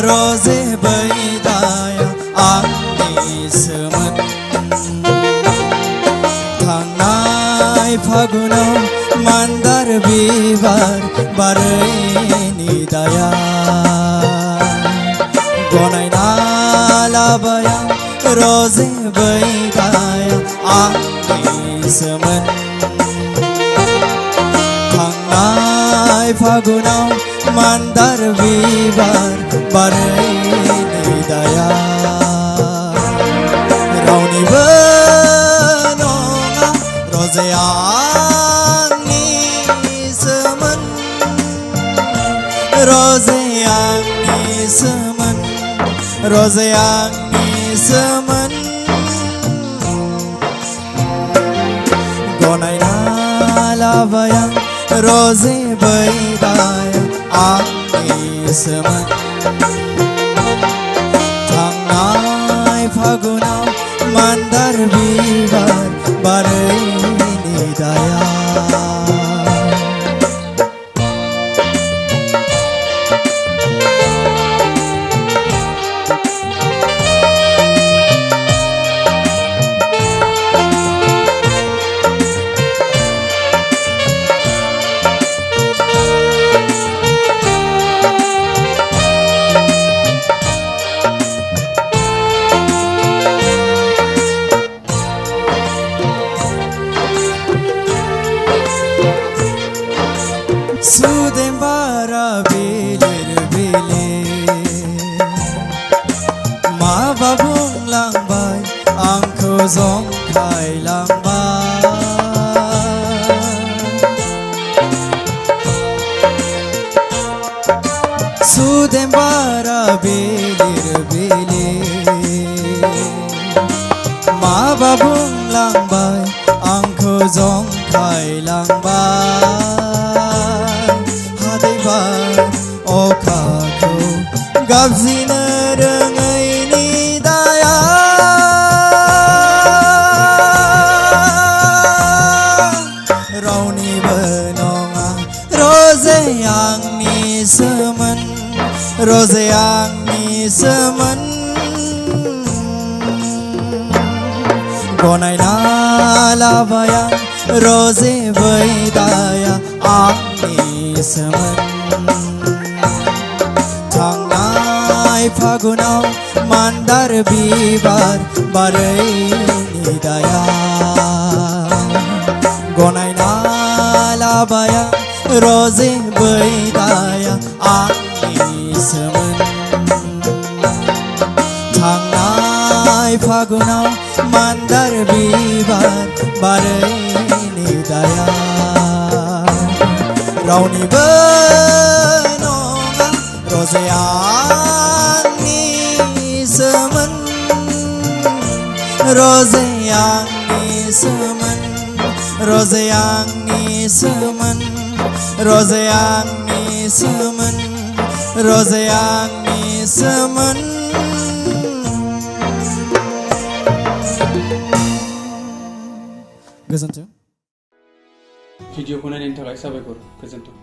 रजे बैदाया आंनिसोमोन थांनाय फागुनाव मान्दार बिबार बारैनि दाया गनायना लाबाय आं रजे बैदाया आंनिसोमोन थांनाय फागुनाव मान्दार बिबार बारैनि दाया रावनिबो नङा रजे आंनिसोमोन रजे आंनिसोमोन रजे आंनिसोमोन गनायना लाबाय आं रजे बैदाया आंनिसोमोन थांनाय फागुनाव मान्दार बिबार बारैनि दाया सुदेमबारा बिलिर बिले माबा बुंलांबाय आंखौ जंखायलांबाय सुदेमबारा बिलिर बिले माबा बुंलांबाय आंखौ जंखायलांबाय अखाखौ गाबज्रिनो रोङैनि दाया रावनिबो नङा रजे आंनिसोमोन रजे आंनिसोमोन गनायना लाबाय आं रजे बैदाया आंनिसोमोन थांनाय फागुनाव मान्दार बिबार बारैनि दाया गनायना लाबाय आं रजे बैदाया आंनिसोमोन थांनाय फागुनाव मान्दार बिबार बारैनि दाया रावनिबो नङा रजे आंनिसोमोन रजे आंनिसोमोन रजे आंनिसोमोन रजे आंनिसोमोन रजे आंनिसोमोन गोजोन्थों। भिडिअखौ नायनायनि थाखाय साबायखर। गोजोन्थों।